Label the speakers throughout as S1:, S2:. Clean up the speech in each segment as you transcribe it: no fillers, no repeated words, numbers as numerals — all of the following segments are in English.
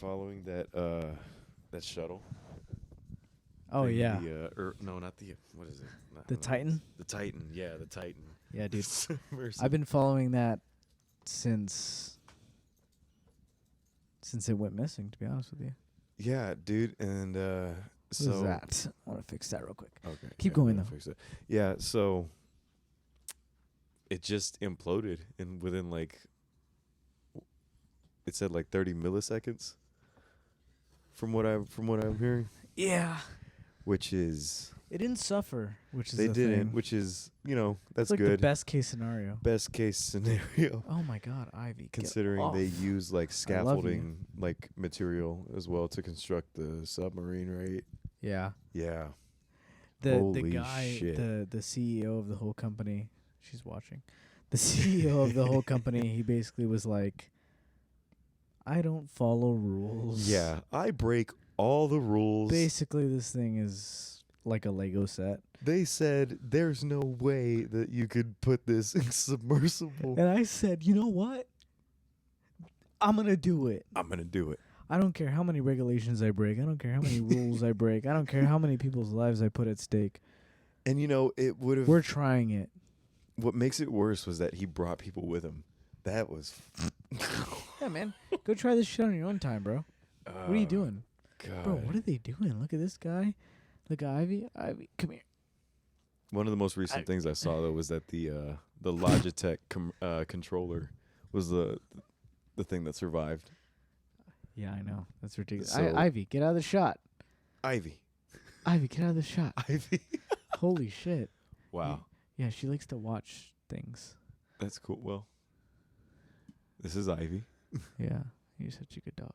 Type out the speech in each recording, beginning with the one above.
S1: following that shuttle?
S2: Oh
S1: Thing,
S2: yeah,
S1: no, not the what is it?
S2: the Titan.
S1: The Titan, yeah, the Titan.
S2: Yeah, dude. I've been following that since it went missing. To be honest with you.
S1: Yeah, dude, and
S2: What is that? I want to fix that real quick.
S1: Okay,
S2: Keep going though.
S1: Fix it. Yeah, so it just imploded, and within it said 30 milliseconds. From what I'm hearing.
S2: Yeah.
S1: Which is
S2: it didn't suffer, which is
S1: they
S2: the
S1: didn't,
S2: thing.
S1: which is that's
S2: it's
S1: good.
S2: The best case scenario.
S1: Best case scenario.
S2: Oh my God, Ivy!
S1: Considering they use scaffolding material as well to construct the submarine, right?
S2: Yeah.
S1: Yeah.
S2: The guy,
S1: shit.
S2: the CEO of the whole company, she's watching. The CEO of the whole company, he basically was like, I don't follow rules.
S1: Yeah, I break all the rules.
S2: Basically, this thing is like a Lego set.
S1: They said there's no way that you could put this in submersible.
S2: And I said, you know what? I'm going to do it. I don't care how many regulations I break. I don't care how many rules I break. I don't care how many people's lives I put at stake.
S1: And it would have.
S2: We're trying it.
S1: What makes it worse was that he brought people with him. That was.
S2: Yeah, man. Go try this shit on your own time, bro. What are you doing?
S1: God.
S2: Bro, what are they doing? Look at this guy. Look at Ivy. Ivy, come here.
S1: One of the most recent things I saw, though, was that the Logitech controller was the thing that survived.
S2: Yeah, I know. That's ridiculous.
S1: So
S2: Ivy, get out of the shot.
S1: Ivy,
S2: get out of the shot.
S1: Ivy.
S2: Holy shit.
S1: Wow.
S2: Yeah, she likes to watch things.
S1: That's cool. Well, this is Ivy.
S2: Yeah, you're such a good dog.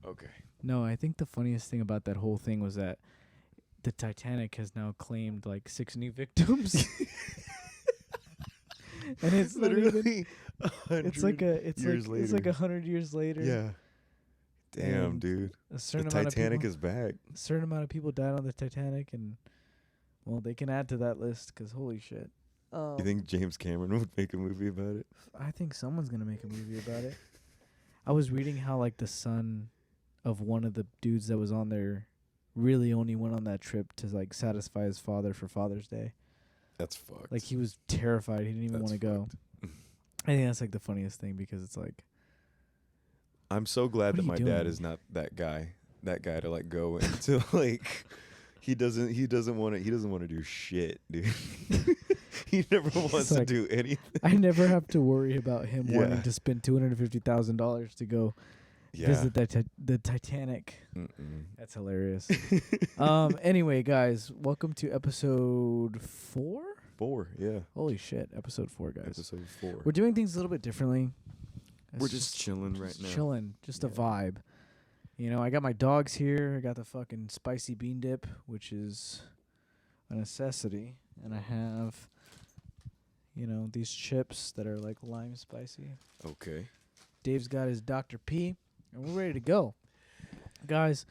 S1: Okay.
S2: No, I think the funniest thing about that whole thing was that the Titanic has now claimed 6 new victims. And it's
S1: literally
S2: it's like 100 years later.
S1: Yeah. Damn,
S2: and
S1: dude.
S2: A certain
S1: The
S2: amount
S1: Titanic
S2: of people,
S1: is back.
S2: A certain amount of people died on the Titanic, and they can add to that list because holy shit.
S1: You think James Cameron would make a movie about it?
S2: I think someone's gonna make a movie about it. I was reading how the son of one of the dudes that was on there really only went on that trip to satisfy his father for Father's Day.
S1: That's fucked.
S2: He was terrified. He didn't even want to go. I think that's the funniest thing because it's
S1: I'm so glad that my
S2: doing?
S1: dad is not that guy. That guy to go into he doesn't want to do shit, dude. He never wants to do anything. I
S2: never have to worry about him wanting to spend $250,000 to go visit the Titanic.
S1: Mm-mm.
S2: That's hilarious. Anyway, guys, welcome to episode 4?
S1: 4, yeah.
S2: Holy shit, episode 4, guys.
S1: Episode 4.
S2: We're doing things a little bit differently.
S1: We're just chilling right now.
S2: Chilling, just a vibe. I got my dogs here. I got the fucking spicy bean dip, which is a necessity, and I have these chips that are lime spicy.
S1: Okay.
S2: Dave's got his Dr. P, and we're ready to go. Guys,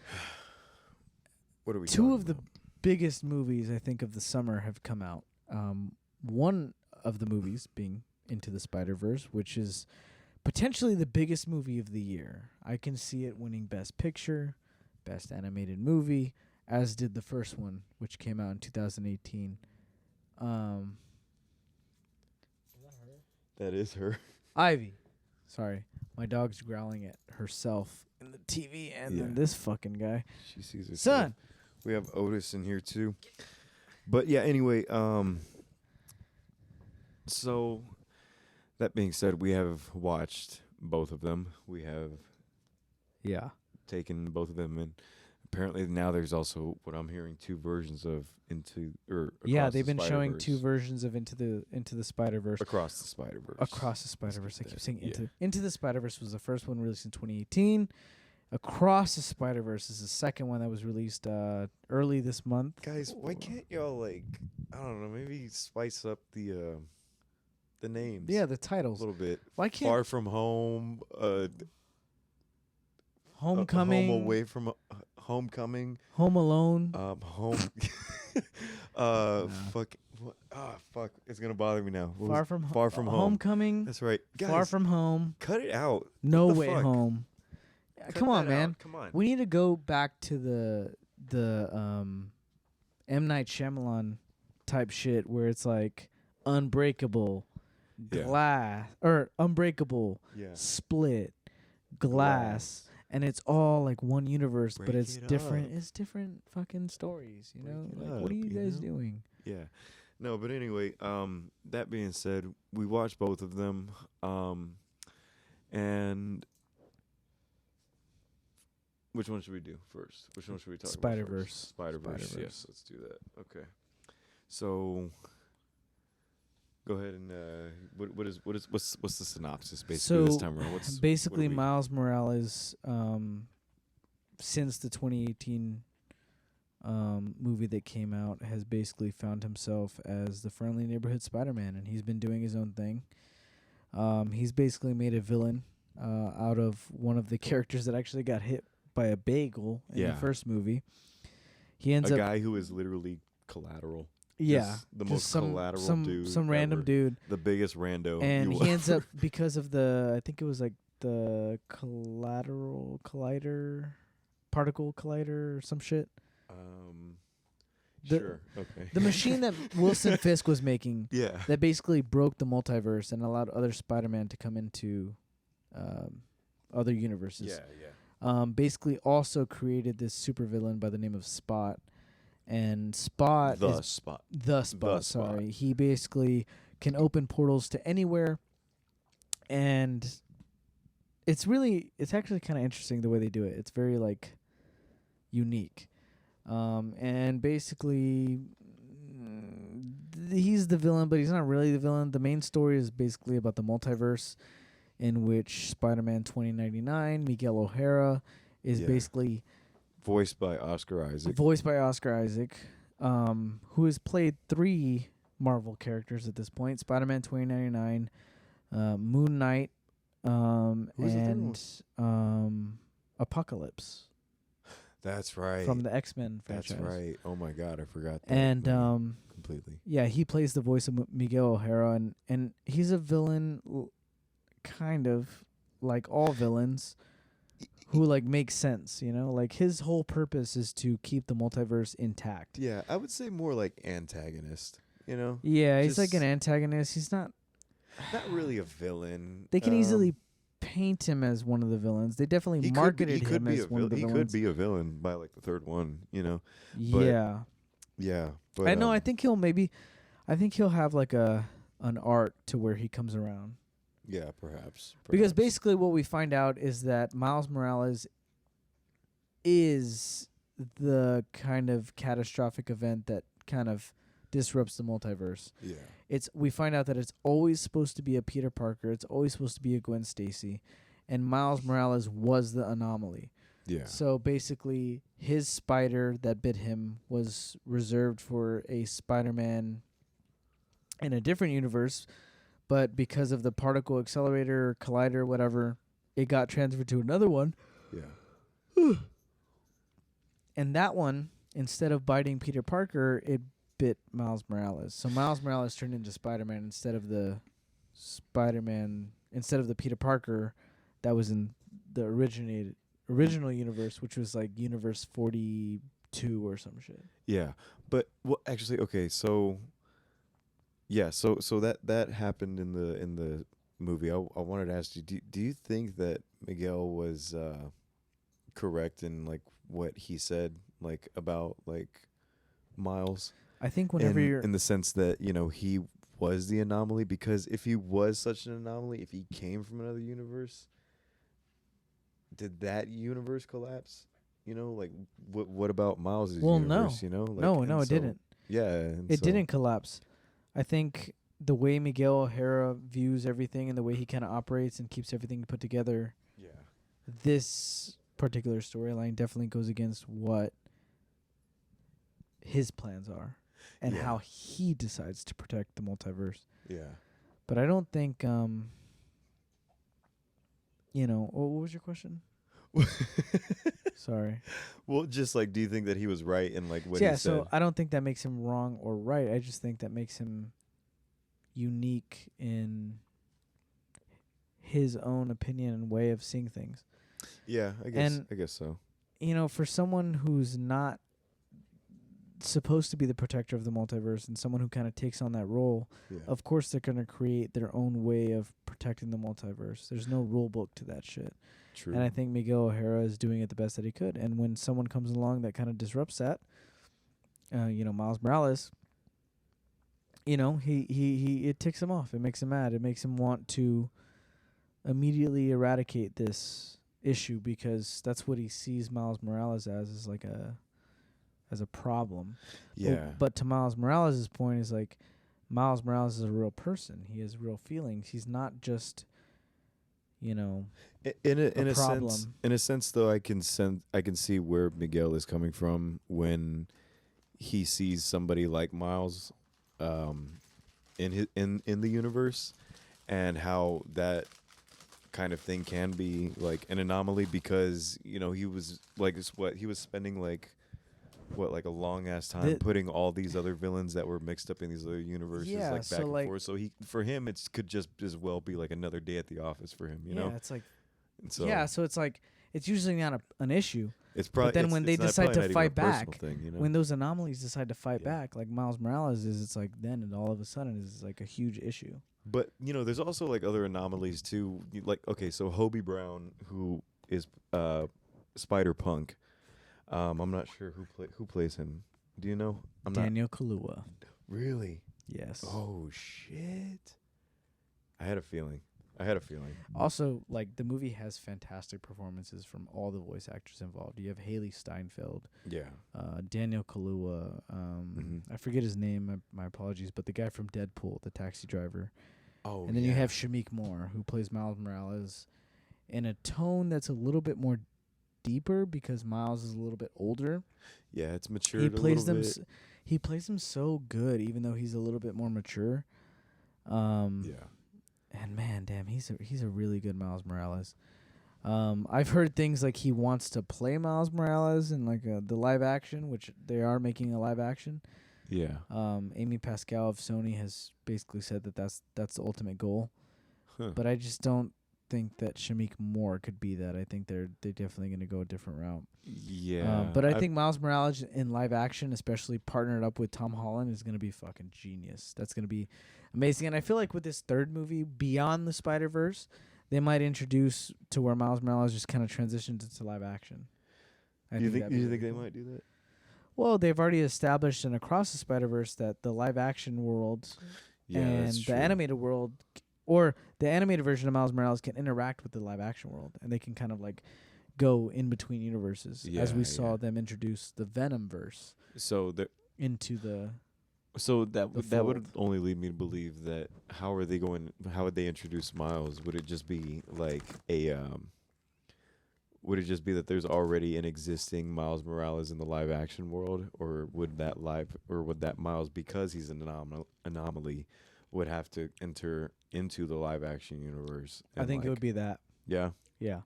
S1: what are we
S2: 2 of the biggest movies I think of the summer have come out. One of the movies being Into the Spider-Verse, which is potentially the biggest movie of the year. I can see it winning Best Picture, Best Animated Movie, as did the first one, which came out in 2018.
S1: That is her.
S2: Ivy. Sorry. My dog's growling at herself in the TV and then this fucking guy.
S1: She sees herself.
S2: Son!
S1: We have Otis in here too. But yeah, anyway, so that being said, we have watched both of them. We have taken both of them in. Apparently now there's also what I'm hearing 2 versions of
S2: they've been showing 2 versions of Into the Spider-Verse.
S1: Across the Spider-Verse.
S2: I keep saying Into the Spider-Verse was the first one released in 2018. Across the Spider-Verse is the second one that was released early this month.
S1: Guys, why can't y'all I don't know, maybe spice up the names?
S2: Yeah, the titles
S1: a little bit.
S2: Why can't
S1: Far From Home,
S2: Homecoming,
S1: Home Away from Homecoming,
S2: Home Alone,
S1: Home. Fuck. What? Fuck. It's gonna bother me now.
S2: Far from Home. Homecoming.
S1: That's right. Guys,
S2: Far From Home.
S1: Cut it out.
S2: No Way Home. come on, man.
S1: Come on.
S2: We need to go back to the M. Night Shyamalan type shit where it's like Unbreakable, Glass, or Unbreakable, Split, Glass, and it's all like one universe, but it's different. It's different fucking stories, you know? Like, what are you guys doing?
S1: Yeah. No, but anyway, that being said, we watched both of them, and which one should we do first? Which one should we talk about first? Spider-Verse. Yes, let's do that. Okay. So, go ahead and what's the synopsis basically this time around?
S2: Basically Miles Morales, since the 2018 movie that came out, has basically found himself as the friendly neighborhood Spider-Man, and he's been doing his own thing. He's basically made a villain out of one of the characters that actually got hit by a bagel in the first movie. He ends up a guy
S1: who is literally collateral.
S2: Yeah,
S1: the most collateral dude.
S2: Some random dude.
S1: The biggest rando.
S2: And he ends up, because of I think it was like the particle collider or some shit.
S1: Sure. Okay.
S2: The machine that Wilson Fisk was making.
S1: Yeah.
S2: That basically broke the multiverse and allowed other Spider-Man to come into other universes.
S1: Yeah.
S2: Basically also created this supervillain by the name of Spot. And Spot
S1: The Spot.
S2: Sorry. He basically can open portals to anywhere. And it's actually kind of interesting the way they do it. It's very like unique. And basically he's the villain, but he's not really the villain. The main story is basically about the multiverse, in which Spider-Man 2099, Miguel O'Hara, is basically
S1: voiced by Oscar Isaac,
S2: who has played 3 Marvel characters at this point: Spider-Man 2099, Moon Knight, and Apocalypse.
S1: That's right.
S2: From the X-Men franchise.
S1: That's right. Oh my God, I forgot that.
S2: And
S1: completely.
S2: Yeah, he plays the voice of Miguel O'Hara, and he's a villain, kind of like all villains, who like makes sense. You know, like his whole purpose is to keep the multiverse intact.
S1: Yeah, I would say more like antagonist. You know.
S2: Yeah, he's like an antagonist. He's not
S1: really a villain.
S2: They can easily paint him as one of the villains. They definitely marketed him as one of the villains.
S1: He could be a villain by like the third one, you know.
S2: But
S1: yeah. But
S2: I know. I think he'll have like an arc to where he comes around.
S1: Yeah, perhaps.
S2: Because basically what we find out is that Miles Morales is the kind of catastrophic event that kind of disrupts the multiverse.
S1: Yeah.
S2: We find out that it's always supposed to be a Peter Parker. It's always supposed to be a Gwen Stacy. And Miles Morales was the anomaly.
S1: Yeah.
S2: So basically, his spider that bit him was reserved for a Spider-Man in a different universe. But because of the particle accelerator, collider, whatever, it got transferred to another one.
S1: Yeah.
S2: And that one, instead of biting Peter Parker, it bit Miles Morales. So Miles Morales turned into Spider-Man instead of the Peter Parker that was in the original universe, which was like Universe 42 or some shit.
S1: Yeah. But actually, okay, so yeah, so that happened in the movie. I wanted to ask you, do you think that Miguel was correct in like what he said like about like Miles?
S2: I think whenever you're
S1: in the sense that, you know, he was the anomaly, because if he was such an anomaly, if he came from another universe, did that universe collapse? You know, like what about Miles' universe? You know, like,
S2: no, it didn't.
S1: Yeah,
S2: it didn't collapse. I think the way Miguel O'Hara views everything and the way he kind of operates and keeps everything put together.
S1: Yeah.
S2: This particular storyline definitely goes against what his plans are and how he decides to protect the multiverse.
S1: Yeah.
S2: But I don't think what was your question? Sorry.
S1: Well, just like, do you think that he was right in like what
S2: he
S1: said?
S2: So I don't think that makes him wrong or right. I just think that makes him unique in his own opinion and way of seeing things.
S1: Yeah,
S2: And
S1: I guess so.
S2: for someone who's not supposed to be the protector of the multiverse and someone who kind of takes on that role,
S1: Yeah.
S2: of course they're going to create their own way of protecting the multiverse. There's no rule book to that shit.
S1: True.
S2: And I think Miguel O'Hara is doing it the best that he could. And when someone comes along that kind of disrupts that, Miles Morales, he it ticks him off. It makes him mad. It makes him want to immediately eradicate this issue because that's what he sees Miles Morales as, is like as a problem.
S1: Yeah.
S2: But to Miles Morales' point is like, Miles Morales is a real person. He has real feelings. He's not just,
S1: In a
S2: problem.
S1: sense, though, I can see where Miguel is coming from when he sees somebody like Miles, in the universe, and how that kind of thing can be like an anomaly because he was like he was spending like a long ass time putting all these other villains that were mixed up in these other universes back and forth. So for him it could just as well be like another day at the office for him.
S2: Yeah, it's like.
S1: And so,
S2: so it's like it's usually not an issue.
S1: It's probably.
S2: But then when they decide to fight back,
S1: thing,
S2: when those anomalies decide to fight back, like Miles Morales is, it's like then and all of a sudden is like a huge issue.
S1: But there's also like other anomalies too. Like so Hobie Brown, who is Spider-Punk. I'm not sure who plays him. Do you know?
S2: Daniel Kaluuya.
S1: Really?
S2: Yes.
S1: Oh shit! I had a feeling.
S2: Also, like the movie has fantastic performances from all the voice actors involved. You have Haley Steinfeld.
S1: Yeah.
S2: Daniel Kaluuya. I forget his name. My apologies, but the guy from Deadpool, the taxi driver.
S1: Oh.
S2: And then you have Shameik Moore, who plays Miles Morales, in a tone that's a little bit more deeper because Miles is a little bit older.
S1: Yeah, it's matured a little bit.
S2: He plays them so good, even though he's a little bit more mature.
S1: Yeah.
S2: And man, damn, he's a really good Miles Morales. I've heard things like he wants to play Miles Morales in like the live action, which they are making a live action.
S1: Yeah.
S2: Amy Pascal of Sony has basically said that that's the ultimate goal.
S1: Huh.
S2: But I just don't think that Shameik Moore could be that. I think they're definitely going to go a different route.
S1: Yeah.
S2: But I think Miles Morales in live action, especially partnered up with Tom Holland, is going to be fucking genius. That's going to be amazing. And I feel like with this third movie, Beyond the Spider-Verse, they might introduce to where Miles Morales just kind of transitions into live action.
S1: Do you think they might do that?
S2: Well, they've already established in Across the Spider-Verse that the live action world and the animated world, or the animated version of Miles Morales, can interact with the live action world, and they can kind of like go in between universes, as we saw them introduce the Venom verse.
S1: So
S2: into the.
S1: So that would only lead me to believe that how would they introduce Miles? Would it just be like would it just be that there's already an existing Miles Morales in the live action world, or would that Miles, because he's an anomaly, would have to enter into the live action universe?
S2: I think it would be that.
S1: Yeah.
S2: Yeah.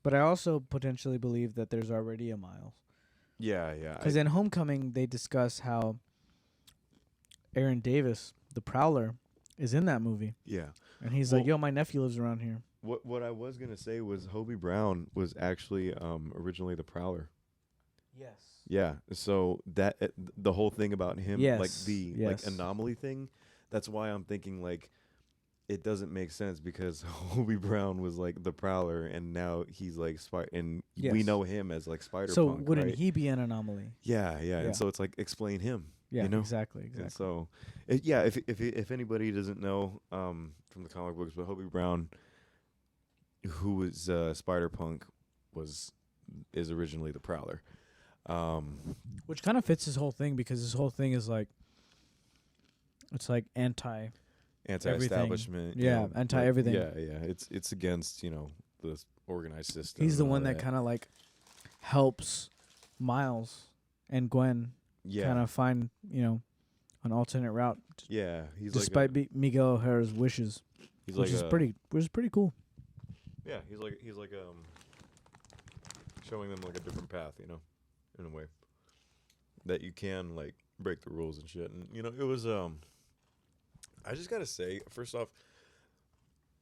S2: But I also potentially believe that there's already a Miles.
S1: Yeah.
S2: Because in Homecoming, they discuss how Aaron Davis, the Prowler, is in that movie.
S1: Yeah.
S2: And he's like, yo, my nephew lives around here.
S1: What I was going to say was Hobie Brown was actually originally the Prowler.
S2: Yes.
S1: Yeah. So that the whole thing about him, like the like anomaly thing, that's why I'm thinking like it doesn't make sense, because Hobie Brown was like the Prowler, and now he's like and we know him as like Spider-Punk.
S2: So wouldn't
S1: right?
S2: he be an anomaly?
S1: Yeah. And so it's like, explain him.
S2: Yeah,
S1: you know?
S2: Exactly.
S1: And so, if anybody doesn't know from the comic books, but Hobie Brown, who was Spider-Punk, is originally the Prowler.
S2: Which kind of fits his whole thing, because his whole thing is like, it's like
S1: anti-establishment.
S2: Yeah, anti-everything.
S1: Yeah. It's against the organized system.
S2: He's the one that kind of like helps Miles and Gwen kind of find an alternate route.
S1: Yeah, he's
S2: despite Miguel O'Hara's wishes, which is pretty cool.
S1: Yeah, he's like showing them like a different path, in a way that you can like break the rules and shit. And it was I just gotta say, first off,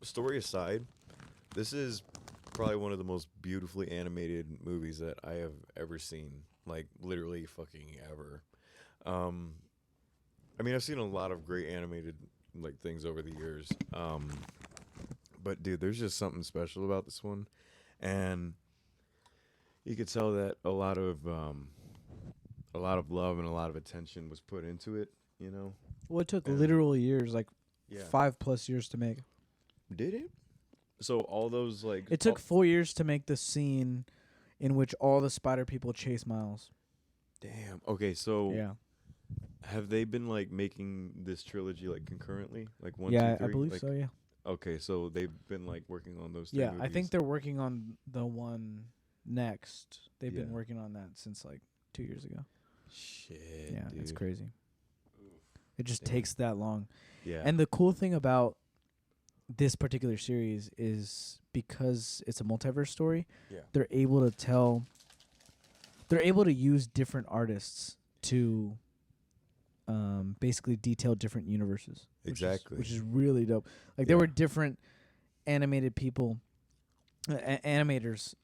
S1: story aside, this is probably one of the most beautifully animated movies that I have ever seen. Like literally fucking ever. Um, I mean, I've seen a lot of great animated like things over the years. But dude, there's just something special about this one, and you could tell that a lot of love and a lot of attention was put into it. You know.
S2: Well, it took
S1: And-
S2: literal years, like
S1: Yeah.
S2: 5+ years to make.
S1: Did it? So all those like
S2: It took 4 years to make the scene in which all the spider people chase Miles.
S1: damn. Okay, so
S2: Yeah.
S1: have they been like making this trilogy like concurrently, like one,
S2: Yeah,
S1: two, three?
S2: I believe
S1: Like,
S2: so, yeah.
S1: Okay, so they've been like working on those. 3
S2: Yeah, I
S1: movies.
S2: think they're working on the one next. They've been
S1: Yeah.
S2: working on that since like 2 years ago.
S1: Shit.
S2: Yeah, it's
S1: dude.
S2: crazy. It just
S1: Damn.
S2: takes that long.
S1: Yeah.
S2: And the cool thing about this particular series is because it's a multiverse story,
S1: Yeah.
S2: they're able to use different artists to basically detail different universes.
S1: Exactly.
S2: Which is really dope. Like there
S1: Yeah.
S2: were different animated people animators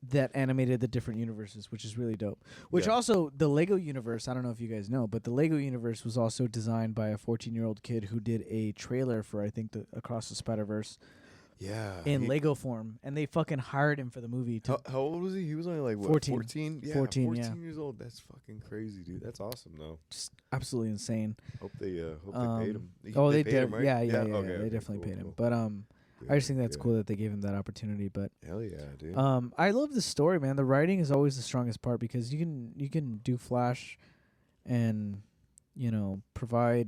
S2: that animated the different universes, which is really dope. Which
S1: Yeah.
S2: also, the Lego universe, I don't know if you guys know, but the Lego universe was also designed by a 14-year-old kid who did a trailer for, I think, the Across the Spider-Verse
S1: Yeah.
S2: in Lego form, and they fucking hired him for the movie.
S1: How old was he? He was only like what?
S2: 14.
S1: 14? Yeah,
S2: 14,
S1: 14
S2: yeah.
S1: years old. That's fucking crazy, dude. That's awesome though.
S2: Just absolutely insane.
S1: Hope they paid him.
S2: Oh, they
S1: paid
S2: did.
S1: him, right?
S2: Yeah,
S1: Okay,
S2: they
S1: okay,
S2: definitely
S1: cool,
S2: paid him.
S1: cool.
S2: But I just think that's
S1: Good.
S2: cool that they gave him that opportunity. But
S1: Hell yeah, dude.
S2: I love the story, man. The writing is always the strongest part because you can do Flash, and provide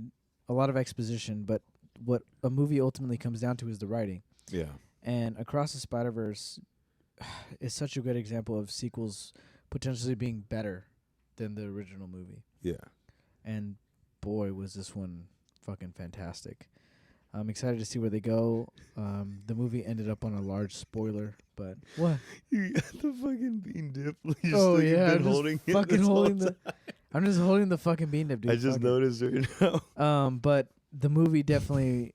S2: a lot of exposition. But what a movie ultimately comes down to is the writing.
S1: Yeah.
S2: And Across the Spider-Verse is such a good example of sequels potentially being better than the original movie.
S1: Yeah.
S2: And boy, was this one fucking fantastic. I'm excited to see where they go. The movie ended up on a large spoiler, but what?
S1: You got the fucking bean dip.
S2: Oh yeah,
S1: you've
S2: I'm
S1: been holding
S2: just
S1: it
S2: fucking
S1: this whole
S2: holding the.
S1: time.
S2: I'm just holding the fucking bean dip, dude.
S1: I just
S2: Fuck it.
S1: noticed right now.
S2: But the movie definitely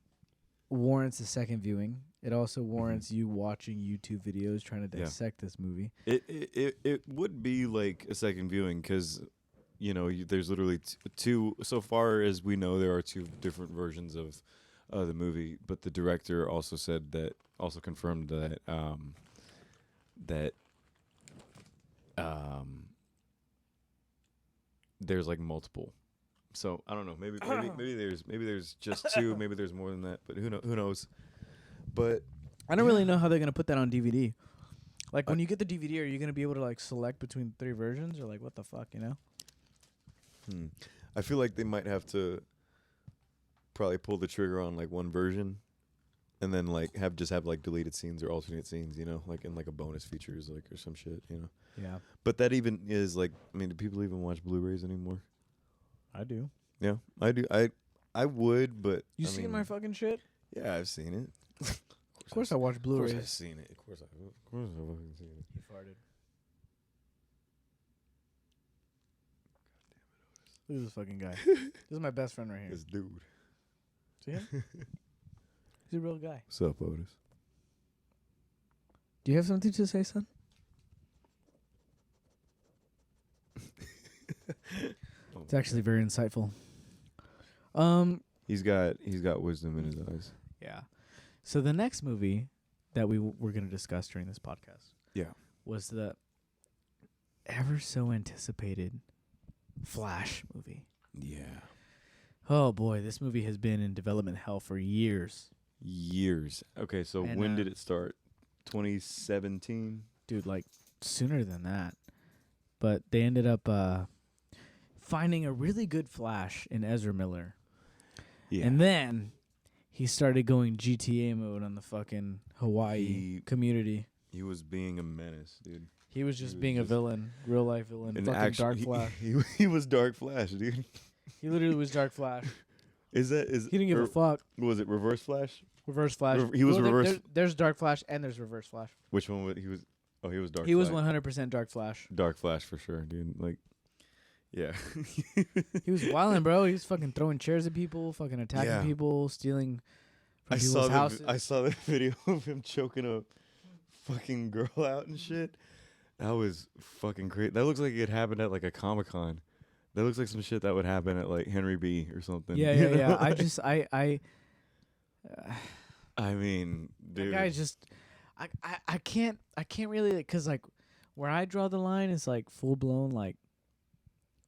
S2: warrants a second viewing. It also warrants you watching YouTube videos trying to
S1: Yeah.
S2: dissect this movie.
S1: It would be like a second viewing because, there's literally two. So far as we know, there are 2 different versions of the movie. But the director also confirmed that there's like multiple. So I don't know. Maybe there's just 2. Maybe there's more than that. But who knows? But
S2: I don't really know how they're gonna put that on DVD. Like when you get the DVD, are you gonna be able to like select between 3 versions, or like what the fuck,
S1: I feel like they might have to probably pull the trigger on like one version, and then like have like deleted scenes or alternate scenes, like in like a bonus features like or some shit,
S2: Yeah,
S1: But that even is like, I mean, do people even watch Blu-rays anymore?
S2: I do.
S1: Yeah, I do. I would, but
S2: You
S1: I
S2: seen
S1: mean,
S2: my fucking shit?
S1: Yeah, I've seen it.
S2: Of course I watch
S1: Of course I've
S2: Blu-rays.
S1: seen it. Of course I've fucking seen it.
S2: He farted. Look at this fucking guy. This is my best friend right here.
S1: This dude.
S2: See him? He's a real guy.
S1: What's up, Otis?
S2: Do you have something to say, son? It's actually very insightful.
S1: He's got wisdom in his eyes.
S2: Yeah. So the next movie that we were going to discuss during this podcast,
S1: Yeah.
S2: was the ever so anticipated Flash movie.
S1: Yeah.
S2: Oh boy, this movie has been in development hell for years.
S1: Years. Okay, so
S2: And,
S1: when did it start? 2017.
S2: Dude, like sooner than that. But they ended up finding a really good Flash in Ezra Miller.
S1: Yeah.
S2: And then he started going GTA mode on the fucking Hawaii community.
S1: He was being a menace, dude.
S2: He was just
S1: was
S2: being a
S1: just-
S2: villain, real life villain, fucking Dark Flash.
S1: He was Dark Flash, dude.
S2: He literally was Dark Flash.
S1: Is
S2: He didn't give a fuck.
S1: Was it Reverse Flash?
S2: Reverse Flash.
S1: He was
S2: Well,
S1: Reverse.
S2: There's Dark Flash and there's Reverse Flash.
S1: Which one was he? Was he was Dark?
S2: He was
S1: Flash.
S2: 100% Dark Flash.
S1: Dark Flash for sure, dude. Like, yeah.
S2: He was wilding, bro. He was fucking throwing chairs at people, fucking attacking
S1: Yeah.
S2: people, stealing in people's houses.
S1: I saw the video of him choking a fucking girl out and shit. That was fucking crazy. That looks like it happened at like a Comic-Con. That looks like some shit that would happen at like Henry B or something.
S2: Yeah,
S1: you
S2: yeah, yeah.
S1: know?
S2: I
S1: mean, dude.
S2: that guy just, I can't really, because like where I draw the line is like full blown like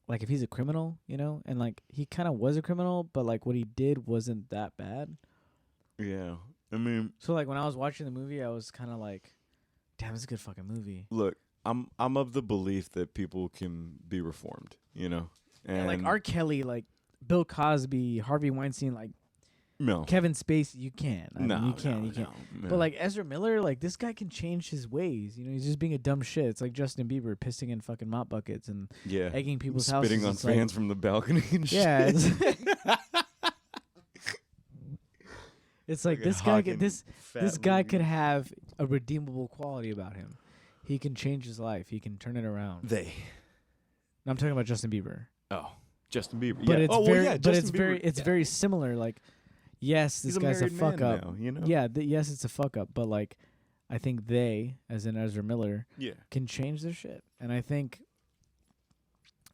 S2: if he's a criminal, you know, and like he kind of was a criminal, but like what he did wasn't that bad.
S1: Yeah, I mean,
S2: so like when I was watching the movie, I was kind of like, damn, it's a good fucking movie.
S1: Look, I'm of the belief that people can be reformed, you know, and
S2: yeah, like R. Kelly, like Bill Cosby, Harvey Weinstein, like Kevin Spacey, you can. I mean, you can.
S1: No.
S2: But like Ezra Miller, like this guy can change his ways. You know, he's just being a dumb shit. It's like Justin Bieber pissing in fucking mop buckets and egging people's houses.
S1: Spitting on fans from the balcony and shit.
S2: Yeah. It's like this guy could have a redeemable quality about him. He can change his life. He can turn it around. No, I'm talking about Justin Bieber.
S1: Oh, Justin Bieber.
S2: But
S1: yeah.
S2: it's very similar. Like, yes, this guy's a fuck up.
S1: Now, you know?
S2: Yeah, yes, it's a fuck up. But like, I think they, as in Ezra Miller, can change their shit. And I think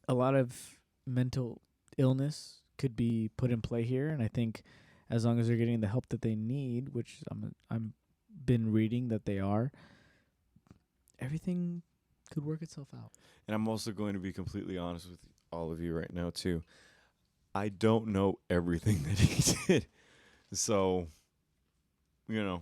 S2: a lot of mental illness could be put in play here. And I think as long as they're getting the help that they need, which I'm been reading that they are, everything could work itself out.
S1: And I'm also going to be completely honest with all of you right now too. I don't know everything that he did, so you know,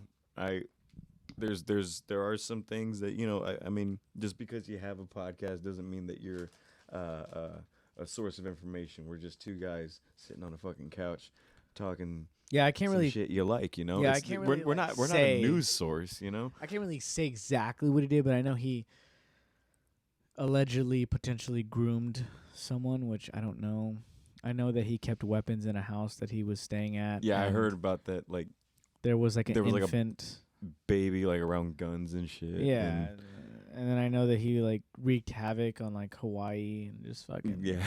S1: there are some things that, you know, I mean, just because you have a podcast doesn't mean that you're a source of information. We're just two guys sitting on a fucking couch talking.
S2: Yeah, I can't really
S1: shit you like, you know.
S2: Yeah, I can't really.
S1: We're not a news source, you know.
S2: I can't really say exactly what he did, but I know he allegedly, potentially groomed someone, which I don't know. I know that he kept weapons in a house that he was staying at.
S1: Yeah, I heard about that. Like,
S2: there was like an infant,
S1: like a baby, like around guns and shit.
S2: Yeah, and then I know that he like wreaked havoc on like Hawaii and just fucking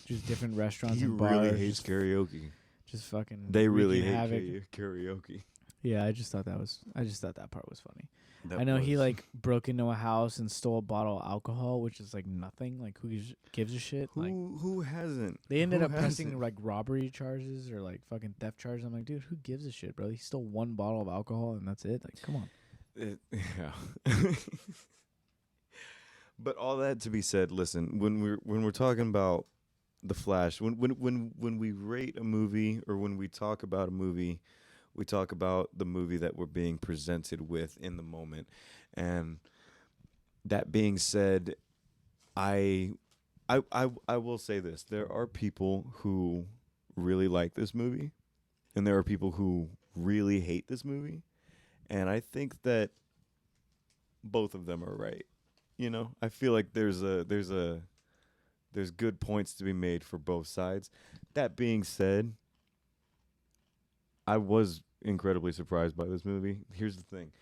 S2: just different restaurants and bars.
S1: He really hates karaoke.
S2: Just fucking.
S1: They really
S2: havoc.
S1: hate karaoke.
S2: Yeah, I just thought that part was funny. I know he like broke into a house and stole a bottle of alcohol, which is like nothing. Like who gives a shit?
S1: Who hasn't?
S2: They ended up pressing like robbery charges or like fucking theft charges. I'm like, dude, who gives a shit, bro? He stole one bottle of alcohol and that's it. Like, come on.
S1: Yeah. But all that to be said, listen, when we're talking about The Flash, when we rate a movie or when we talk about a movie, we talk about the movie that we're being presented with in the moment. And that being said, I will say this. There are people who really like this movie, and there are people who really hate this movie. And I think that both of them are right. You know, I feel like there's good points to be made for both sides. That being said, I was incredibly surprised by this movie. Here's the thing.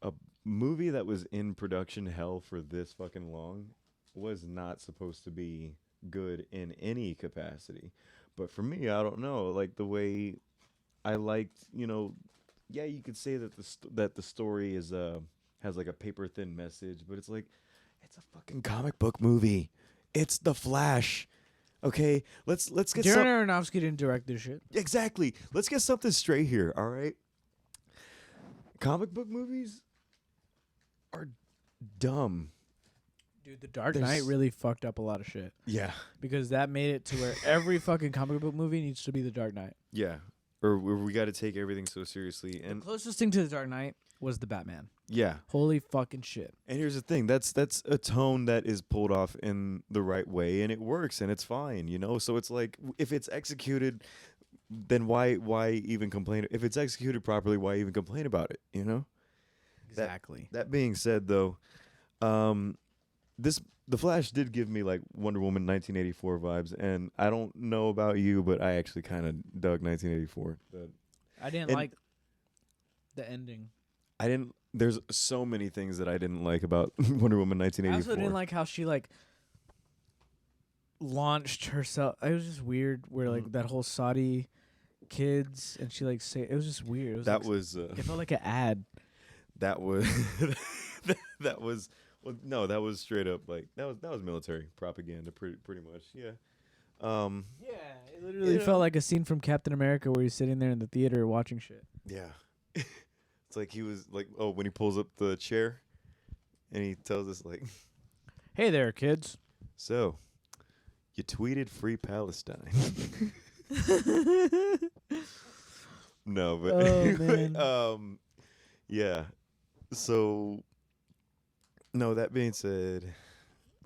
S1: A movie that was in production hell for this fucking long was not supposed to be good in any capacity. But for me, I don't know. Like, the way I liked, you know, yeah, you could say that the story is has like a paper thin message, but it's like, it's a fucking comic book movie. It's The Flash. Okay, let's get
S2: Darren Aronofsky didn't direct this shit.
S1: Exactly. Let's get something straight here, all right? Comic book movies are dumb.
S2: Dude, The Dark Knight really fucked up a lot of shit.
S1: Yeah.
S2: Because that made it to where every fucking comic book movie needs to be The Dark Knight.
S1: Yeah. Or we got to take everything so seriously. And
S2: the closest thing to The Dark Knight was the Batman.
S1: Yeah.
S2: Holy fucking shit.
S1: And here's the thing. That's a tone that is pulled off in the right way, and it works, and it's fine, you know? So it's like, if it's executed, then why even complain? If it's executed properly, why even complain about it, you know?
S2: Exactly.
S1: That being said, though, The Flash did give me like Wonder Woman 1984 vibes, and I don't know about you, but I actually kind of dug 1984.
S2: I didn't like the ending.
S1: There's so many things that I didn't like about Wonder Woman 1984.
S2: I also didn't like how she like launched herself. It was just weird where like that whole Saudi kids, and she like say it was just weird. It was
S1: That
S2: like,
S1: was
S2: it felt like an ad.
S1: that was that was well, no, that was straight up like that was military propaganda, pretty much. Yeah.
S2: Yeah, it literally felt like a scene from Captain America where he's sitting there in the theater watching shit.
S1: Yeah. It's like he was like, oh, when he pulls up the chair and he tells us like,
S2: Hey there, kids.
S1: so you tweeted free Palestine. No, but
S2: Oh, man.
S1: yeah. So no, that being said,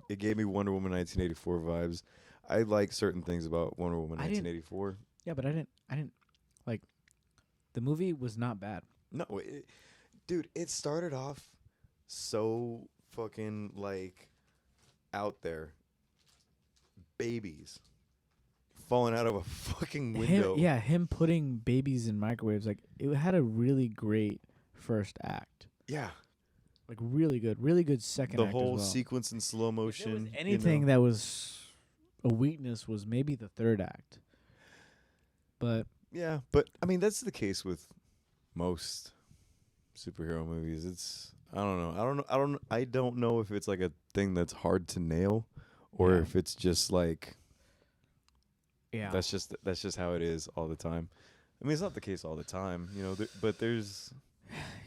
S1: it gave me Wonder Woman 1984 vibes. I like certain things about Wonder Woman
S2: I didn't-
S1: 1984.
S2: Yeah, but I didn't like the movie was not bad.
S1: No, dude, it started off so fucking like out there. Babies falling out of a fucking window.
S2: Him putting babies in microwaves, like it had a really great first act.
S1: Yeah.
S2: Like really good second
S1: The
S2: act
S1: whole
S2: as well.
S1: sequence in slow
S2: If there
S1: motion.
S2: was anything that was a weakness was maybe the third act. But
S1: yeah, but I mean that's the case with most superhero movies. It's I don't know if it's like a thing that's hard to nail or
S2: Yeah.
S1: if it's just like
S2: yeah.
S1: that's just how it is all the time. I mean, it's not the case all the time, you know, but there's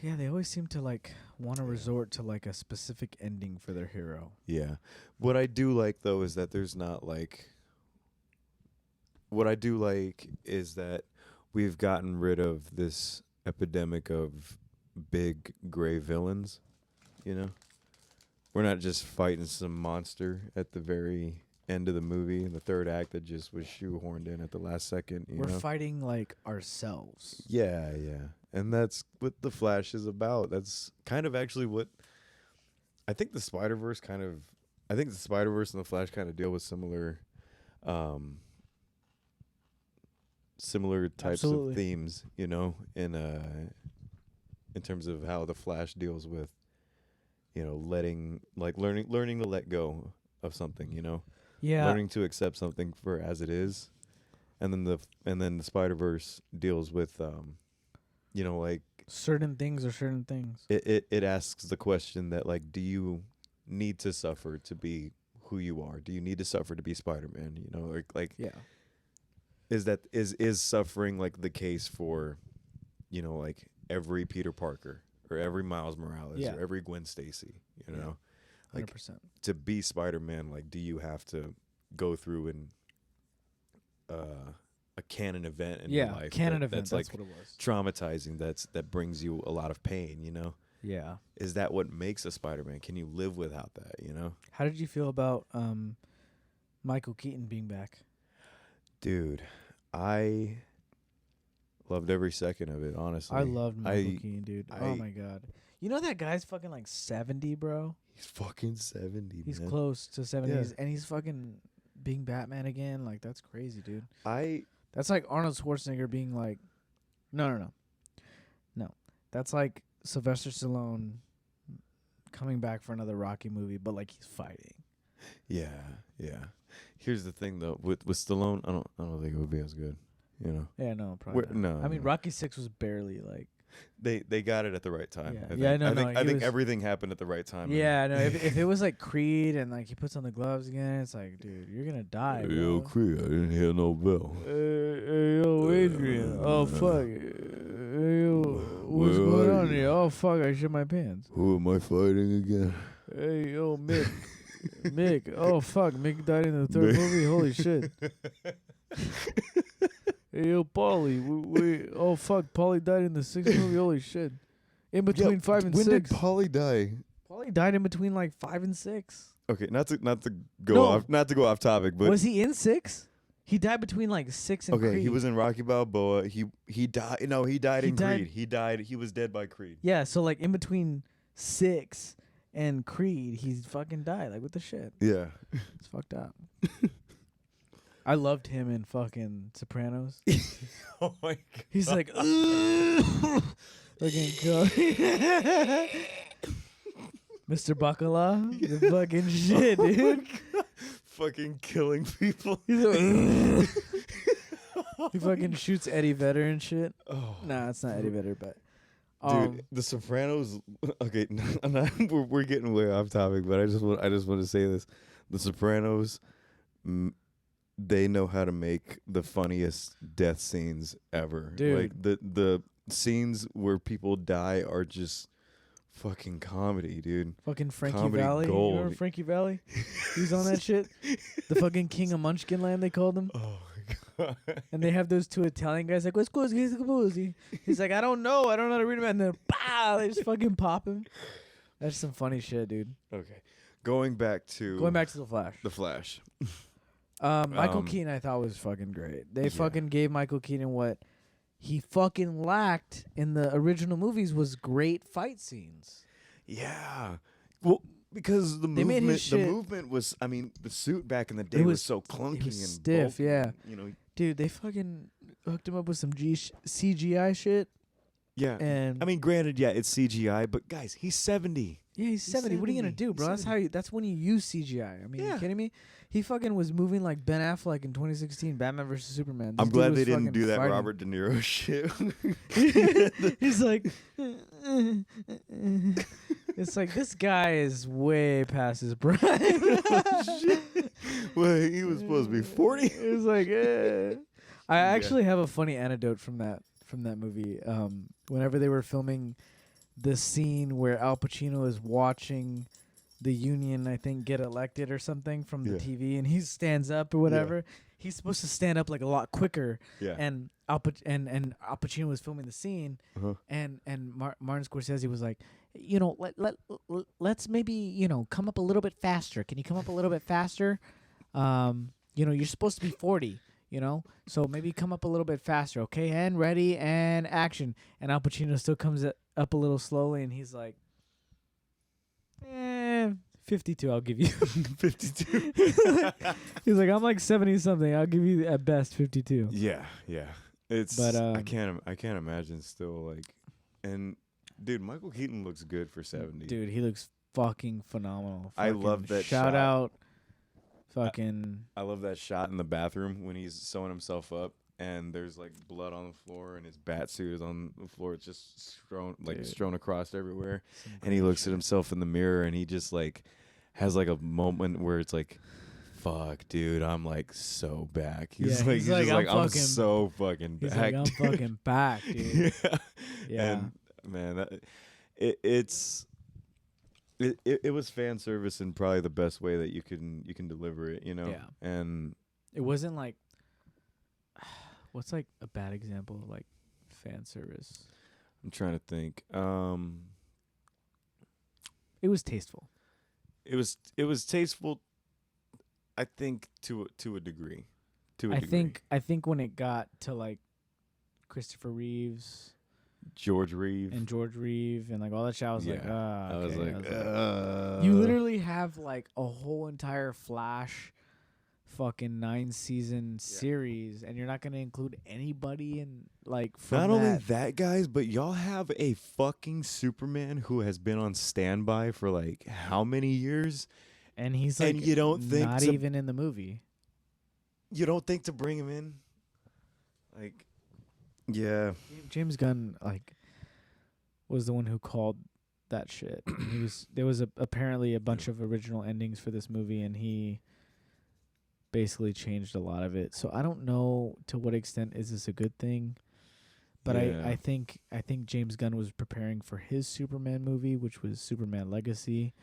S2: Yeah, they always seem to like want to resort to like a specific ending for their hero.
S1: yeah. What I do like though is that there's not like what I do like is that we've gotten rid of this epidemic of big gray villains, you know? We're not just fighting some monster at the very end of the movie in the third act that just was shoehorned in at the last second, you
S2: We're
S1: know?
S2: fighting like ourselves.
S1: Yeah, yeah. And that's what The Flash is about. That's kind of actually what I think the Spider-Verse and the Flash kind of deal with similar types
S2: Absolutely.
S1: of themes, you know, in terms of how the Flash deals with, you know, learning to let go of something, you know,
S2: Yeah.
S1: learning to accept something for as it is, and then the Spider-Verse deals with, you know, like
S2: Certain things are certain things.
S1: it asks the question that like, do you need to suffer to be who you are? Do you need to suffer to be Spider-Man? You know, like
S2: Yeah.
S1: is suffering like the case for, you know, like every Peter Parker or every Miles Morales
S2: Yeah.
S1: or every Gwen Stacy, you
S2: Yeah.
S1: know, like
S2: 100%.
S1: to be Spider-Man, like do you have to go through a canon event in your life?
S2: Canon
S1: that-
S2: event.
S1: that's
S2: That's
S1: like
S2: what it was.
S1: traumatizing. That brings you a lot of pain, you know.
S2: Yeah.
S1: Is that what makes a Spider-Man? Can you live without that, you know?
S2: How did you feel about Michael Keaton being back?
S1: Dude, I loved every second of it, honestly.
S2: I loved Michael
S1: I-
S2: Keaton, dude.
S1: I-
S2: Oh my god. You know that guy's fucking like 70, bro.
S1: He's fucking 70,
S2: He's
S1: man.
S2: close to 70s, and he's fucking being Batman again. Like that's crazy, dude. That's like Arnold Schwarzenegger being like, no. That's like Sylvester Stallone coming back for another Rocky movie, but like he's fighting.
S1: Yeah. Here's the thing though, with Stallone, I don't think it would be as good, you know.
S2: Yeah, no, probably
S1: Where-
S2: not.
S1: no,
S2: I mean,
S1: no.
S2: Rocky 6 was barely like.
S1: They got it at the right time.
S2: Yeah.
S1: I think.
S2: Yeah, no,
S1: I think
S2: no,
S1: I
S2: he
S1: think
S2: was-
S1: everything happened at the right time.
S2: Yeah, no. If it was like Creed and like he puts on the gloves again, it's like, dude, you're gonna die.
S1: Yo,
S2: Bro.
S1: Creed, I didn't hear no bell.
S2: Hey, yo, Adrian. Oh fuck. Hey, yo, what's
S1: Where
S2: going
S1: are
S2: on
S1: you?
S2: here? Oh fuck, I shit my pants.
S1: Who am I fighting again?
S2: Hey, yo, Mick. Mick. Oh fuck, Mick died in the third
S1: Mick.
S2: movie. Holy shit. Hey, yo, Paulie. Oh fuck, Paulie died in the sixth movie. Holy shit. In between 5 and
S1: when
S2: 6.
S1: did Paulie die?
S2: Paulie died in between like 5 and 6.
S1: Okay, not to go
S2: No.
S1: off topic, but
S2: Was he in 6? He died between like 6 and
S1: okay,
S2: Creed.
S1: he was in Rocky Balboa. He died. No, he died
S2: He
S1: in
S2: died-
S1: Creed. He died. He was dead by Creed.
S2: Yeah, so like in between 6 and Creed, he's fucking died. Like what the shit?
S1: Yeah.
S2: It's fucked up. I loved him in fucking Sopranos.
S1: Oh my god.
S2: He's like, fucking go. Mr. Bacala, the fucking shit, dude.
S1: Fucking killing people.
S2: He's like, He fucking shoots Eddie Vedder and shit.
S1: Oh,
S2: Nah, it's not Eddie Vedder, but
S1: dude, The Sopranos. Okay, I'm not, we're getting way off topic, but I just want to say this: The Sopranos, they know how to make the funniest death scenes ever.
S2: Dude.
S1: Like the scenes where people die are just fucking comedy, dude.
S2: fucking Frankie
S1: Comedy
S2: Valley.
S1: gold.
S2: You remember Frankie Valley? He's on that shit. The fucking king of Munchkin Land, they called him.
S1: Oh my god.
S2: And they have those two Italian guys like, what's così? He's like, I don't know how to read them. And then, pow, they just fucking pop him. That's some funny shit, dude.
S1: Okay, going back to
S2: The Flash.
S1: The Flash.
S2: Michael Keaton, I thought was fucking great. They
S1: Yeah.
S2: fucking gave Michael Keaton what he fucking lacked in the original movies was great fight scenes.
S1: Yeah. Well, because
S2: They made his shit-
S1: the movement was. I mean, the suit back in the day was so clunky
S2: was
S1: and
S2: stiff,
S1: bulky,
S2: yeah.
S1: You know.
S2: Dude, they fucking hooked him up with some CGI shit.
S1: Yeah.
S2: And
S1: I mean, granted, yeah, it's CGI, but guys, he's 70.
S2: yeah, he's 70. What are you gonna
S1: 70.
S2: do, bro?
S1: He's
S2: That's when you use CGI. I mean,
S1: Yeah.
S2: you kidding me? He fucking was moving like Ben Affleck in 2016, Batman vs Superman. This
S1: I'm
S2: dude
S1: glad
S2: was
S1: they didn't
S2: fucking
S1: do that
S2: fighting.
S1: Robert De Niro shit.
S2: He's like, it's like this guy is way past his prime.
S1: Well, he was supposed to be 40.
S2: It was like, I actually have a funny anecdote from that movie. Whenever they were filming the scene where Al Pacino is watching the Union, I think, get elected or something from the
S1: Yeah.
S2: TV, and he stands up or whatever. He's supposed to stand up like a lot quicker.
S1: Yeah.
S2: And Al Pacino was filming the scene,
S1: Uh-huh.
S2: and Martin Scorsese was like, let's maybe come up a little bit faster. Can you come up a little bit faster? You're supposed to be 40. So maybe come up a little bit faster, okay? And ready and action. And Al Pacino still comes up a little slowly, and he's like, 52, I'll give you.
S1: 52.
S2: He's like, I'm like 70 something. I'll give you at best 52.
S1: Yeah, yeah. It's.
S2: But,
S1: I can't imagine still like, and dude, Michael Keaton looks good for 70.
S2: Dude, he looks fucking phenomenal.
S1: I love that
S2: shout
S1: shot.
S2: out. Fucking.
S1: I love that shot in the bathroom when he's sewing himself up and there's like blood on the floor and his bat suit is on the floor. It's just strewn across everywhere. And he looks at himself in the mirror and he just like has like a moment where it's like, fuck, dude, I'm like so back. He's I'm so fucking
S2: He's
S1: back.
S2: like, I'm fucking back, dude. Yeah.
S1: And man, it was fan service in probably the best way that you can deliver it,
S2: Yeah.
S1: And
S2: It wasn't like. What's like a bad example of like fan service?
S1: I'm trying to think.
S2: It was tasteful.
S1: It was tasteful, I think, to a degree.
S2: I think when it got to like Christopher Reeves,
S1: George Reeve
S2: and like all that shit, I was like,
S1: I was
S2: okay.
S1: like,
S2: You literally have like a whole entire Flash fucking 9-season series, and you're not gonna include anybody in like from
S1: not
S2: that.
S1: only that, guys, but y'all have a fucking Superman who has been on standby for like how many years,
S2: and he's like,
S1: and you don't think
S2: not even in the movie.
S1: You don't think to bring him in, like, yeah.
S2: James Gunn like was the one who called that shit. There was apparently a bunch of original endings for this movie, and he basically changed a lot of it. So I don't know to what extent is this a good thing, but
S1: Yeah.
S2: I think James Gunn was preparing for his Superman movie, which was Superman Legacy,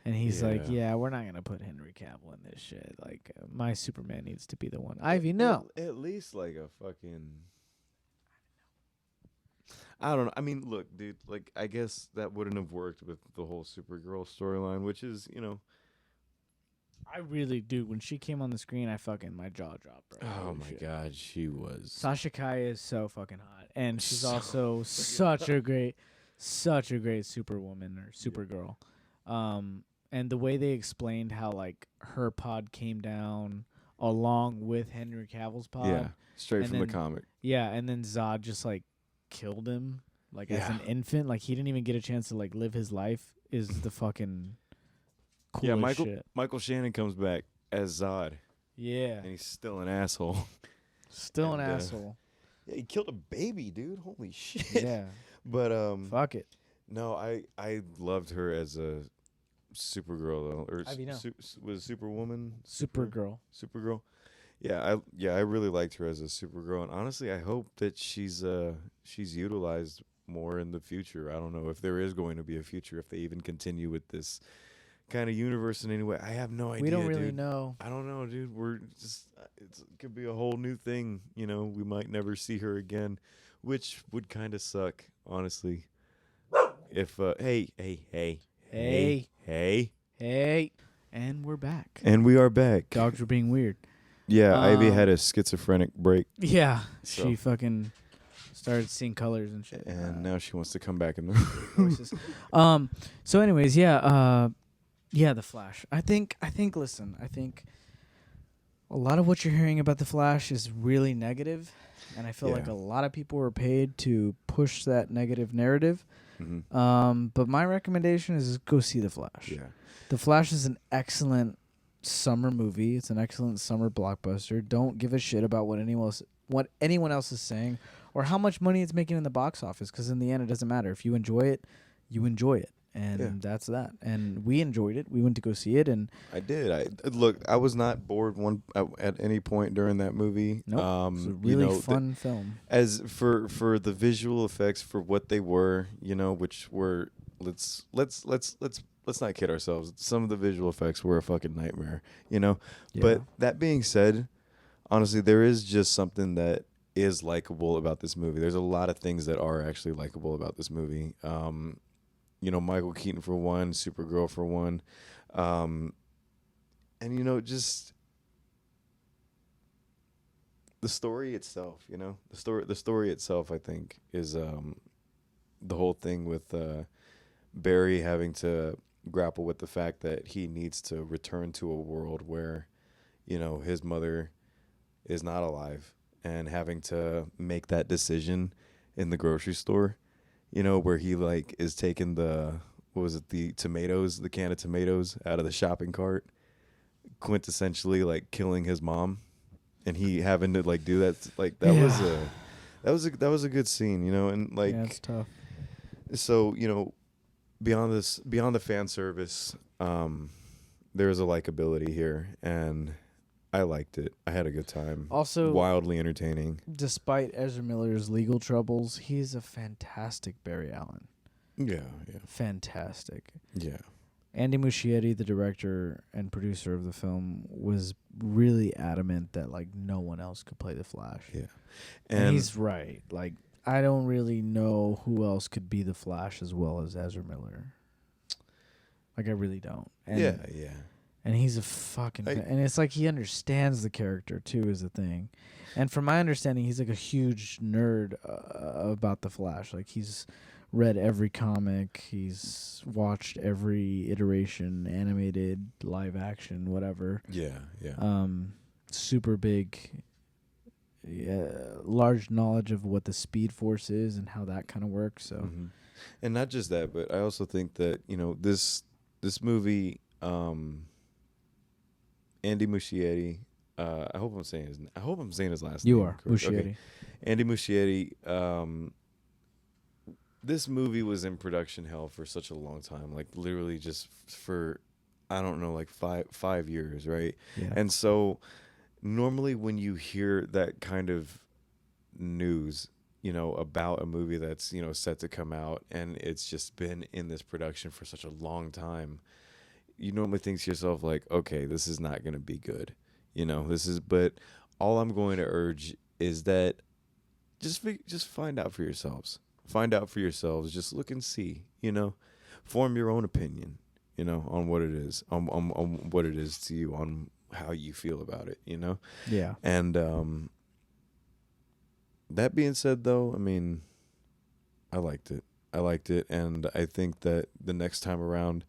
S2: and he's like, yeah, we're not gonna put Henry Cavill in this shit. Like, my Superman needs to be the one. Ivy, no.
S1: At least like a fucking. I don't know. I mean, look, dude. Like, I guess that wouldn't have worked with the whole Supergirl storyline, which is,
S2: I really do. When she came on the screen, my jaw dropped, bro.
S1: Oh
S2: Holy
S1: my
S2: shit.
S1: god, she was.
S2: Sasha Kaya is so fucking hot, and she's
S1: So
S2: also such a great Superwoman or Supergirl. And the way they explained how like her pod came down along with Henry Cavill's pod.
S1: Yeah, straight
S2: and
S1: from the
S2: then-
S1: comic.
S2: Yeah, and then Zod just like killed him like as an infant. Like he didn't even get a chance to like live his life. Is the fucking coolest shit.
S1: Michael Shannon comes back as Zod,
S2: Yeah,
S1: and he's still an asshole.
S2: still an
S1: and,
S2: asshole.
S1: Yeah, he killed a baby, dude. Holy shit.
S2: Yeah.
S1: But
S2: Fuck it.
S1: no, I loved her as a Supergirl though, or
S2: How do you know?
S1: was Superwoman,
S2: Supergirl.
S1: Supergirl. Yeah, I really liked her as a Supergirl, and honestly, I hope that she's utilized more in the future. I don't know if there is going to be a future if they even continue with this kind of universe in any way. I have no idea.
S2: We don't really
S1: dude.
S2: know.
S1: I don't know, dude. We're just it could be a whole new thing. You know, we might never see her again, which would kind of suck, honestly. If hey,
S2: Hey.
S1: hey,
S2: Hey. And we're back.
S1: and we are back.
S2: Dogs are being weird.
S1: Yeah, Ivy had a schizophrenic break,
S2: Yeah.
S1: So-
S2: She fucking started seeing colors and shit.
S1: and now she wants to come back in the
S2: voices. So anyways, yeah, the Flash. I think listen, I think a lot of what you're hearing about the Flash is really negative, and I feel like
S1: Yeah.
S2: a lot of people were paid to push that negative narrative.
S1: Mm-hmm.
S2: But my recommendation is go see the Flash.
S1: Yeah.
S2: The Flash is an excellent summer movie. It's an excellent summer blockbuster. Don't give a shit about what anyone else is saying or how much money it's making in the box office, because in the end it doesn't matter. If you enjoy it, you enjoy it. And that's that. And we enjoyed it. We went to go see it, and
S1: I did. I was not bored at any point during that movie.
S2: nope, it's a really fun film.
S1: As for the visual effects for what they were, which were let's not kid ourselves. Some of the visual effects were a fucking nightmare,
S2: Yeah.
S1: But that being said, honestly, there is just something that is likable about this movie. There's a lot of things that are actually likable about this movie. Michael Keaton for one, Supergirl for one, and just the story itself. The story itself, I think, is the whole thing with Barry having to grapple with the fact that he needs to return to a world where, his mother is not alive, and having to make that decision in the grocery store, where he is taking the tomatoes, the can of tomatoes out of the shopping cart, quintessentially killing his mom, and he having to do that. That was a good scene, and
S2: Yeah, it's tough.
S1: so beyond the fan service, there is a likability here, and I liked it. I had a good time.
S2: Also,
S1: wildly entertaining.
S2: Despite Ezra Miller's legal troubles, he's a fantastic Barry Allen.
S1: Yeah.
S2: Fantastic.
S1: Yeah.
S2: Andy Muschietti, the director and producer of the film, was really adamant that no one else could play the Flash.
S1: Yeah.
S2: And he's right. I don't really know who else could be the Flash as well as Ezra Miller. I really don't. And
S1: yeah.
S2: And he's a fucking... and it's he understands the character, too, is the thing. And from my understanding, he's a huge nerd about the Flash. He's read every comic. He's watched every iteration, animated, live action, whatever.
S1: Yeah.
S2: Super big, large knowledge of what the Speed Force is and how that kind of works. So,
S1: And not just that, but I also think that, this movie... Andy Muschietti. I hope I'm saying his last name.
S2: You are
S1: correct.
S2: Muschietti.
S1: Okay. Andy Muschietti. This movie was in production hell for such a long time, literally just for, I don't know, 5 years, right?
S2: Yeah.
S1: And so, normally when you hear that kind of news, about a movie that's set to come out and it's just been in this production for such a long time, you normally think to yourself okay, this is not going to be good. But all I'm going to urge is that just find out for yourselves. Just look and see, form your own opinion, on what it is, on what it is to you, on how you feel about it,
S2: Yeah.
S1: And, that being said though, I liked it. And I think that the next time around,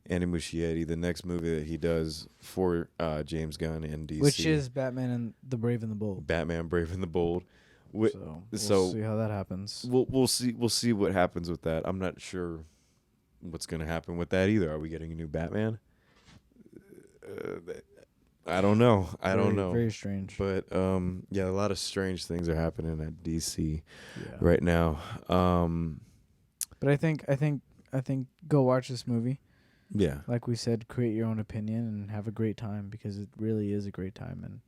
S1: Andy Muschietti, the next movie that he does for James Gunn and DC,
S2: Which is Batman and the Brave and the Bold.
S1: Batman Brave and the Bold.
S2: So we'll see how that happens.
S1: We'll see what happens with that. I'm not sure what's going to happen with that either. Are we getting a new Batman? I don't know. I don't
S2: Very,
S1: know.
S2: Very strange.
S1: But yeah, a lot of strange things are happening at DC
S2: Yeah.
S1: right now.
S2: But I think go watch this movie.
S1: Yeah.
S2: Like we said, create your own opinion and have a great time, because it really is a great time. And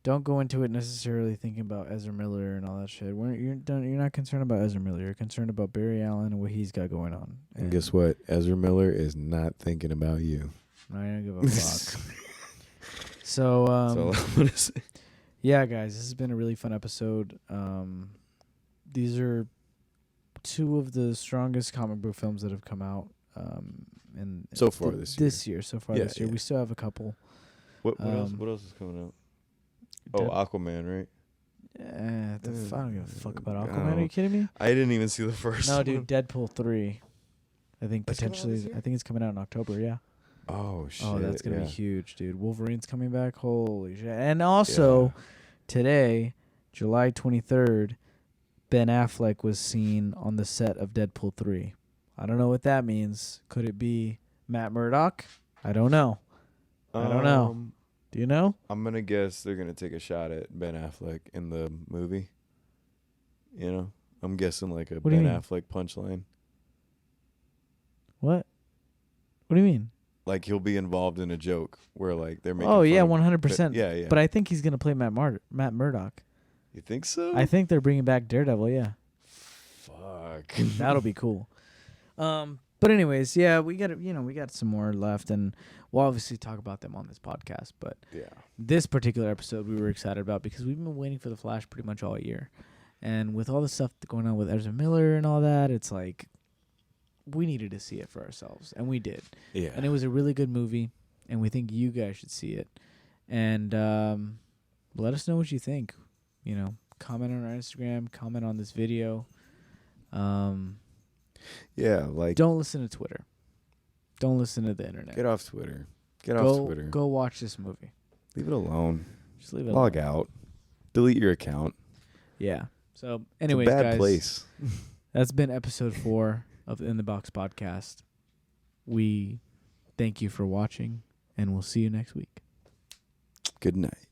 S2: don't go into it necessarily thinking about Ezra Miller and all that shit. You're not concerned about Ezra Miller. You're concerned about Barry Allen and what he's got going on.
S1: And guess what? Ezra Miller is not thinking about you.
S2: I don't give a fuck. So,
S1: That's all I'm gonna say.
S2: yeah, guys, this has been a really fun episode. These are two of the strongest comic book films that have come out. And
S1: So far this year.
S2: So far
S1: Yeah,
S2: this year,
S1: yeah.
S2: we still have a couple.
S1: What else? What else is coming out? Oh, Aquaman, right?
S2: I don't give a fuck about
S1: I
S2: Aquaman.
S1: don't
S2: Are you kidding me?
S1: I didn't even see the first
S2: No,
S1: one.
S2: dude, Deadpool 3. I think
S1: That's coming out
S2: potentially.
S1: this year?
S2: I think it's coming out in October. Yeah.
S1: Oh shit!
S2: Oh, that's gonna
S1: yeah.
S2: be huge, dude. Wolverine's coming back. Holy shit! And also, today, July 23rd, Ben Affleck was seen on the set of Deadpool 3. I don't know what that means. Could it be Matt Murdock? I don't know. I don't know. Do you know?
S1: I'm gonna guess they're gonna take a shot at Ben Affleck in the movie. You know, I'm guessing like a
S2: What do you
S1: Ben
S2: mean?
S1: Affleck punchline.
S2: What? What do you mean?
S1: Like he'll be involved in a joke where like they're making.
S2: Oh yeah,
S1: fun of
S2: 100%.
S1: Yeah, yeah.
S2: But I think he's gonna play Matt Murdock.
S1: You think so?
S2: I think they're bringing back Daredevil. Yeah.
S1: Fuck.
S2: That'll be cool. But anyways, yeah, we got some more left, and we'll obviously talk about them on this podcast. But
S1: Yeah.
S2: this particular episode we were excited about because we've been waiting for the Flash pretty much all year, and with all the stuff going on with Ezra Miller and all that, it's like we needed to see it for ourselves, and we did.
S1: Yeah.
S2: And it was a really good movie, and we think you guys should see it. And let us know what you think. You know, comment on our Instagram, comment on this video.
S1: Yeah, like
S2: Don't listen to Twitter. Don't listen to the internet.
S1: get off Twitter. Get off Twitter.
S2: Go watch this movie.
S1: Leave it alone.
S2: Just leave it
S1: Log
S2: alone.
S1: out. Delete your account.
S2: Yeah. So,
S1: It's
S2: anyways,
S1: a bad
S2: guys,
S1: place.
S2: that's been episode 4 of the In the Box podcast. We thank you for watching, and we'll see you next week.
S1: Good night.